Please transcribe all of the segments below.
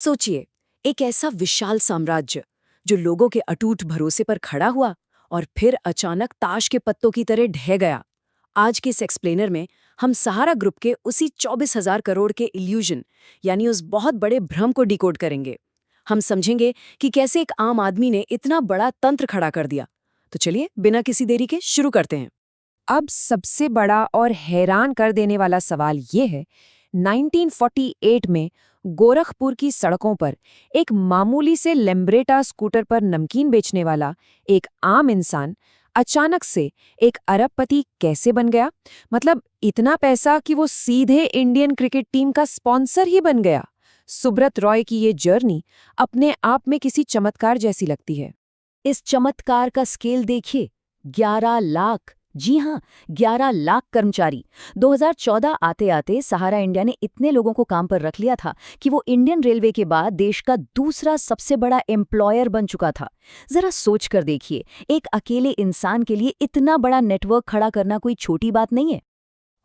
सोचिए, एक ऐसा विशाल साम्राज्य जो लोगों के अटूट भरोसे पर खड़ा हुआ और फिर अचानक ताश के पत्तों की तरह ढह गया। आज के इस एक्सप्लेनर में हम सहारा ग्रुप के उसी 24,000 करोड़ के इल्यूजन यानी उस बहुत बड़े भ्रम को डिकोड करेंगे। हम समझेंगे कि कैसे एक आम आदमी ने इतना बड़ा तंत्र खड़ा कर दिया। तो चलिए बिना किसी देरी के शुरू करते हैं। अब सबसे बड़ा और हैरान कर देने वाला सवाल ये है, 1948 में गोरखपुर की सड़कों पर एक मामूली से लेम्ब्रेटा स्कूटर पर नमकीन बेचने वाला एक आम इंसान अचानक से एक अरबपति कैसे बन गया? मतलब इतना पैसा कि वो सीधे इंडियन क्रिकेट टीम का स्पॉन्सर ही बन गया। सुब्रत रॉय की ये जर्नी अपने आप में किसी चमत्कार जैसी लगती है। इस चमत्कार का स्केल देखिए, 11 लाख। जी हाँ, 11 लाख कर्मचारी। 2014 आते आते सहारा इंडिया ने इतने लोगों को काम पर रख लिया था कि वो इंडियन रेलवे के बाद देश का दूसरा सबसे बड़ा एम्प्लॉयर बन चुका था। जरा सोच कर देखिए, एक अकेले इंसान के लिए इतना बड़ा नेटवर्क खड़ा करना कोई छोटी बात नहीं है।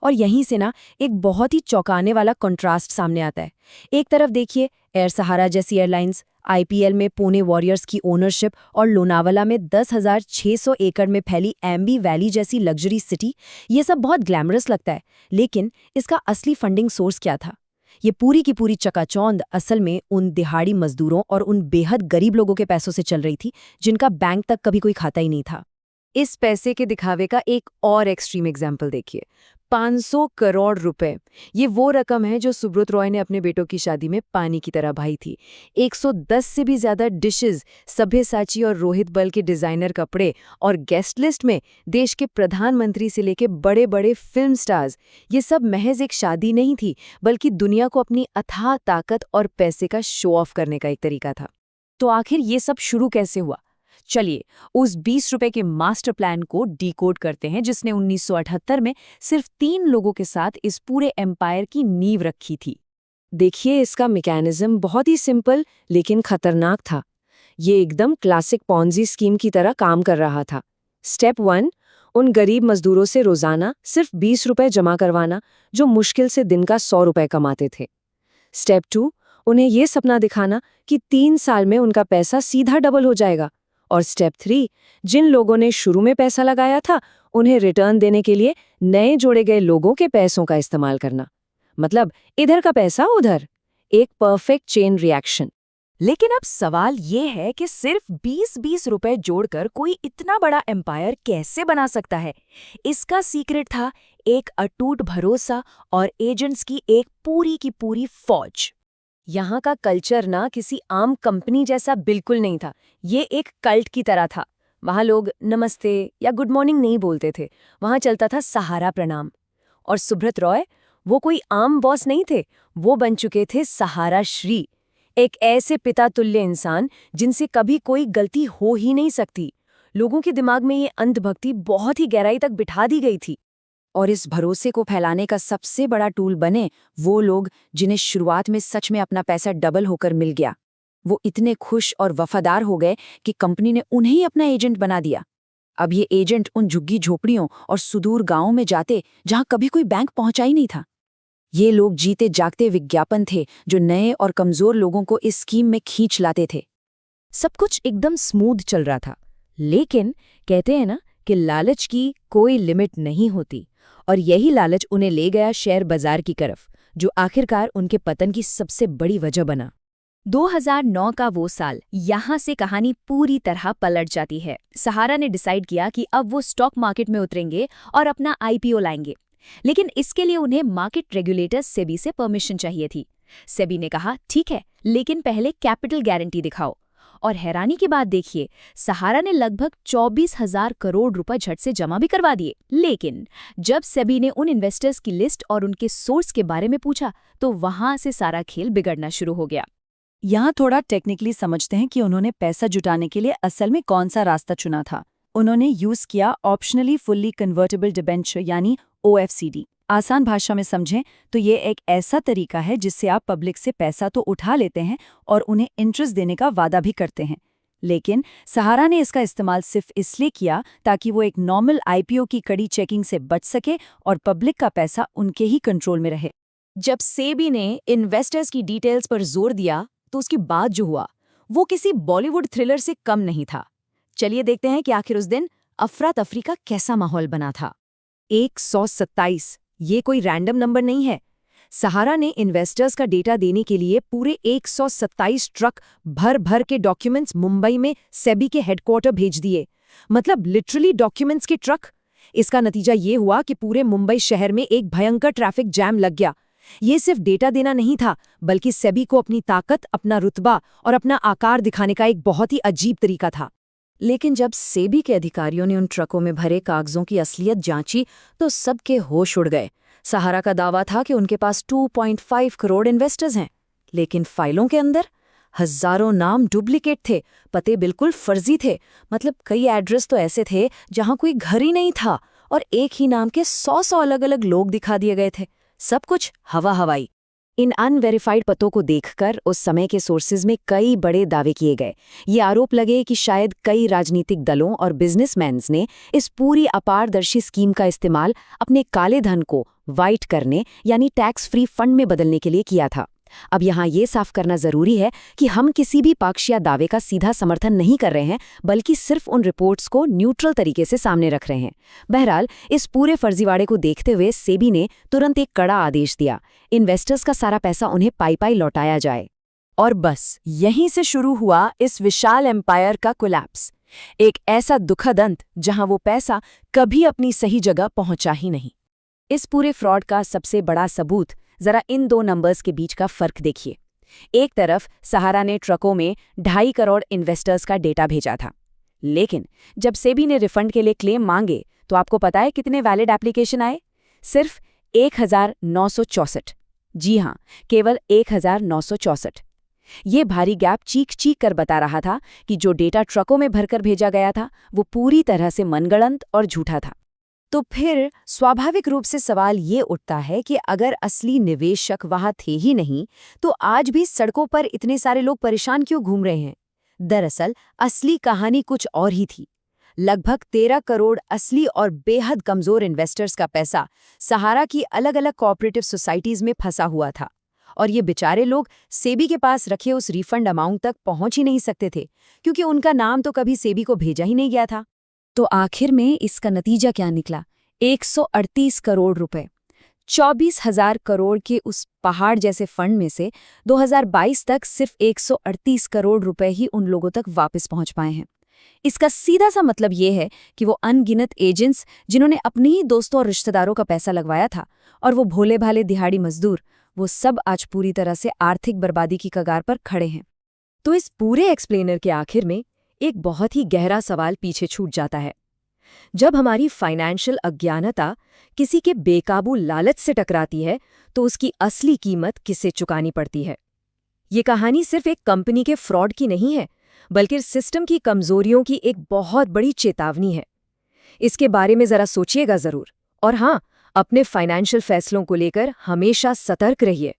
और यहीं से ना एक बहुत ही चौंकाने वाला कंट्रास्ट सामने आता है। एक तरफ देखिए, एयर सहारा जैसी एयरलाइंस, आईपीएल में पुणे वॉरियर्स की ओनरशिप और लोनावाला में 10,600 एकड़ में फैली एम्बी वैली जैसी लग्जरी सिटी। ये सब बहुत ग्लैमरस लगता है, लेकिन इसका असली फंडिंग सोर्स क्या था? ये पूरी की पूरी चकाचौंध असल में उन दिहाड़ी मजदूरों और उन बेहद गरीब लोगों के पैसों से चल रही थी जिनका बैंक तक कभी कोई खाता ही नहीं था। इस पैसे के दिखावे का एक और एक्सट्रीम एग्जाम्पल देखिए, 500 करोड़ रुपए। ये वो रकम है जो सुब्रत रॉय ने अपने बेटों की शादी में पानी की तरह बहाई थी। 110 से भी ज्यादा डिशेस, सभ्यसाची और रोहित बल के डिजाइनर कपड़े और गेस्ट लिस्ट में देश के प्रधानमंत्री से लेके बड़े बड़े फिल्म स्टार्स। ये सब महज एक शादी नहीं थी, बल्कि दुनिया को अपनी अथाह ताकत और पैसे का शो ऑफ करने का एक तरीका था। तो आखिर ये सब शुरू कैसे हुआ? चलिए उस 20 रुपए के मास्टर प्लान को डिकोड करते हैं जिसने 1978 में सिर्फ 3 लोगों के साथ इस पूरे एम्पायर की नींव रखी थी। देखिए, इसका मैकेनिज्म बहुत ही सिंपल लेकिन खतरनाक था। ये एकदम क्लासिक पॉन्जी स्कीम की तरह काम कर रहा था। स्टेप 1, उन गरीब मजदूरों से रोजाना सिर्फ 20 रुपए जमा करवाना जो मुश्किल से दिन का 100 रुपए कमाते थे। स्टेप 2, उन्हें ये सपना दिखाना कि 3 साल में उनका पैसा सीधा डबल हो जाएगा। और स्टेप 3, जिन लोगों ने शुरू में पैसा लगाया था उन्हें रिटर्न देने के लिए नए जोड़े गए लोगों के पैसों का इस्तेमाल करना। मतलब इधर का पैसा उधर, एक परफेक्ट चेन रिएक्शन। लेकिन अब सवाल ये है कि सिर्फ 20-20 रुपए जोड़कर कोई इतना बड़ा एम्पायर कैसे बना सकता है? इसका सीक्रेट था एक अटूट भरोसा और एजेंट्स की एक पूरी की पूरी फौज। यहाँ का कल्चर ना किसी आम कंपनी जैसा बिल्कुल नहीं था। ये एक कल्ट की तरह था। वहाँ लोग नमस्ते या गुड मॉर्निंग नहीं बोलते थे, वहाँ चलता था सहारा प्रणाम। और सुब्रत रॉय, वो कोई आम बॉस नहीं थे, वो बन चुके थे सहारा श्री, एक ऐसे पिता तुल्य इंसान जिनसे कभी कोई गलती हो ही नहीं सकती। लोगों के दिमाग में ये अंधभक्ति बहुत ही गहराई तक बिठा दी गई थी। और इस भरोसे को फैलाने का सबसे बड़ा टूल बने वो लोग जिन्हें शुरुआत में सच में अपना पैसा डबल होकर मिल गया। वो इतने खुश और वफादार हो गए कि कंपनी ने उन्हें ही अपना एजेंट बना दिया। अब ये एजेंट उन झुग्गी झोपड़ियों और सुदूर गांवों में जाते जहां कभी कोई बैंक पहुंचा ही नहीं था। ये लोग जीते जागते विज्ञापन थे जो नए और कमजोर लोगों को इस स्कीम में खींच लाते थे। सब कुछ एकदम स्मूथ चल रहा था, लेकिन कहते हैं ना कि लालच की कोई लिमिट नहीं होती। और यही लालच उन्हें ले गया शेयर बाजार की तरफ, जो आखिरकार उनके पतन की सबसे बड़ी वजह बना। 2009 का वो साल, यहाँ से कहानी पूरी तरह पलट जाती है। सहारा ने डिसाइड किया कि अब वो स्टॉक मार्केट में उतरेंगे और अपना आईपीओ लाएंगे। लेकिन इसके लिए उन्हें मार्केट रेगुलेटर सेबी से परमिशन चाहिए थी। सेबी ने कहा ठीक है, लेकिन पहले कैपिटल गारंटी दिखाओ। और हैरानी की बात देखिए, सहारा ने लगभग 24,000 करोड़ रुपए झट से जमा भी करवा दिए। लेकिन जब सेबी ने उन इन्वेस्टर्स की लिस्ट और उनके सोर्स के बारे में पूछा तो वहां से सारा खेल बिगड़ना शुरू हो गया। यहाँ थोड़ा टेक्निकली समझते हैं कि उन्होंने पैसा जुटाने के लिए असल में कौन सा रास्ता चुना था। उन्होंने यूज किया ऑप्शनली फुल्ली कन्वर्टेबल डिबेंचर यानी OFCD। आसान भाषा में समझें तो ये एक ऐसा तरीका है जिससे आप पब्लिक से पैसा तो उठा लेते हैं और उन्हें इंटरेस्ट देने का वादा भी करते हैं। लेकिन सहारा ने इसका इस्तेमाल सिर्फ इसलिए किया ताकि वो एक नॉर्मल आईपीओ की कड़ी चेकिंग से बच सके और पब्लिक का पैसा उनके ही कंट्रोल में रहे। जब सेबी ने इन्वेस्टर्स की डिटेल्स पर जोर दिया तो उसके बाद जो हुआ वो किसी बॉलीवुड थ्रिलर से कम नहीं था। चलिए देखते हैं कि आखिर उस दिन अफरा तफरी का कैसा माहौल बना था। 127 ये कोई रैंडम नंबर नहीं है। सहारा ने इन्वेस्टर्स का डेटा देने के लिए पूरे 127 ट्रक भर भर के डॉक्यूमेंट्स मुंबई में सेबी के हेडक्वार्टर भेज दिए। मतलब लिटरली डॉक्यूमेंट्स के ट्रक। इसका नतीजा ये हुआ कि पूरे मुंबई शहर में एक भयंकर ट्रैफिक जैम लग गया। ये सिर्फ डेटा देना नहीं था, बल्कि सेबी को अपनी ताकत, अपना रुतबा और अपना आकार दिखाने का एक बहुत ही अजीब तरीका था। लेकिन जब सेबी के अधिकारियों ने उन ट्रकों में भरे कागजों की असलियत जांची तो सबके होश उड़ गए। सहारा का दावा था कि उनके पास 2.5 करोड़ इन्वेस्टर्स हैं, लेकिन फाइलों के अंदर हजारों नाम डुप्लीकेट थे, पते बिल्कुल फर्जी थे। मतलब कई एड्रेस तो ऐसे थे जहां कोई घर ही नहीं था और एक ही नाम के 100 अलग अलग लोग दिखा दिए गए थे। सब कुछ हवा हवाई। इन अनवेरिफाइड पतों को देखकर उस समय के सोर्सेज में कई बड़े दावे किए गए। ये आरोप लगे कि शायद कई राजनीतिक दलों और बिजनेसमैन्स ने इस पूरी अपारदर्शी स्कीम का इस्तेमाल अपने काले धन को वाइट करने यानी टैक्स फ्री फंड में बदलने के लिए किया था। अब यहाँ ये साफ करना जरूरी है कि हम किसी भी पक्ष या दावे का सीधा समर्थन नहीं कर रहे हैं, बल्कि सिर्फ उन रिपोर्ट्स को न्यूट्रल तरीके से सामने रख रहे हैं। बहरहाल इस पूरे फर्जीवाड़े को देखते हुए सेबी ने तुरंत एक कड़ा आदेश दिया, इन्वेस्टर्स का सारा पैसा उन्हें पाई पाई लौटाया जाए। और बस यहीं से शुरू हुआ इस विशाल एम्पायर का कोलैप्स। एक ऐसा दुखद अंत जहां वो पैसा कभी अपनी सही जगह पहुंचा ही नहीं। इस पूरे फ्रॉड का सबसे बड़ा सबूत जरा इन दो नंबर्स के बीच का फर्क देखिए। एक तरफ सहारा ने ट्रकों में 2.5 करोड़ इन्वेस्टर्स का डेटा भेजा था, लेकिन जब सेबी ने रिफंड के लिए क्लेम मांगे तो आपको पता है कितने वैलिड एप्लीकेशन आए? सिर्फ 1964। जी हां, केवल 1964। ये भारी गैप चीख चीख कर बता रहा था कि जो डेटा ट्रकों में भरकर भेजा गया था वो पूरी तरह से मनगढ़ंत और झूठा था। तो फिर स्वाभाविक रूप से सवाल ये उठता है कि अगर असली निवेशक वहां थे ही नहीं, तो आज भी सड़कों पर इतने सारे लोग परेशान क्यों घूम रहे हैं? दरअसल असली कहानी कुछ और ही थी। लगभग 13 करोड़ असली और बेहद कमजोर इन्वेस्टर्स का पैसा सहारा की अलग अलग कोऑपरेटिव सोसाइटीज में फंसा हुआ था, और ये बेचारे लोग सेबी के पास रखे उस रिफंड अमाउंट तक पहुंच ही नहीं सकते थे, क्योंकि उनका नाम तो कभी सेबी को भेजा ही नहीं गया था। तो आखिर में इसका नतीजा क्या निकला? 138 करोड़ रुपए। 24,000 करोड़ के उस पहाड़ जैसे फंड में से 2022 तक सिर्फ 138 करोड़ रुपए ही उन लोगों तक वापस पहुंच पाए हैं। इसका सीधा सा मतलब ये है कि वो अनगिनत एजेंट्स जिन्होंने अपने ही दोस्तों और रिश्तेदारों का पैसा लगवाया था, और वो भोले भाले दिहाड़ी मजदूर, वो सब आज पूरी तरह से आर्थिक बर्बादी की कगार पर खड़े हैं। तो इस पूरे एक्सप्लेनर के आखिर में एक बहुत ही गहरा सवाल पीछे छूट जाता है। जब हमारी फाइनेंशियल अज्ञानता किसी के बेकाबू लालच से टकराती है, तो उसकी असली कीमत किसे चुकानी पड़ती है? ये कहानी सिर्फ एक कंपनी के फ्रॉड की नहीं है, बल्कि सिस्टम की कमजोरियों की एक बहुत बड़ी चेतावनी है। इसके बारे में जरा सोचिएगा जरूर। और हाँ, अपने फाइनेंशियल फैसलों को लेकर हमेशा सतर्क रहिए।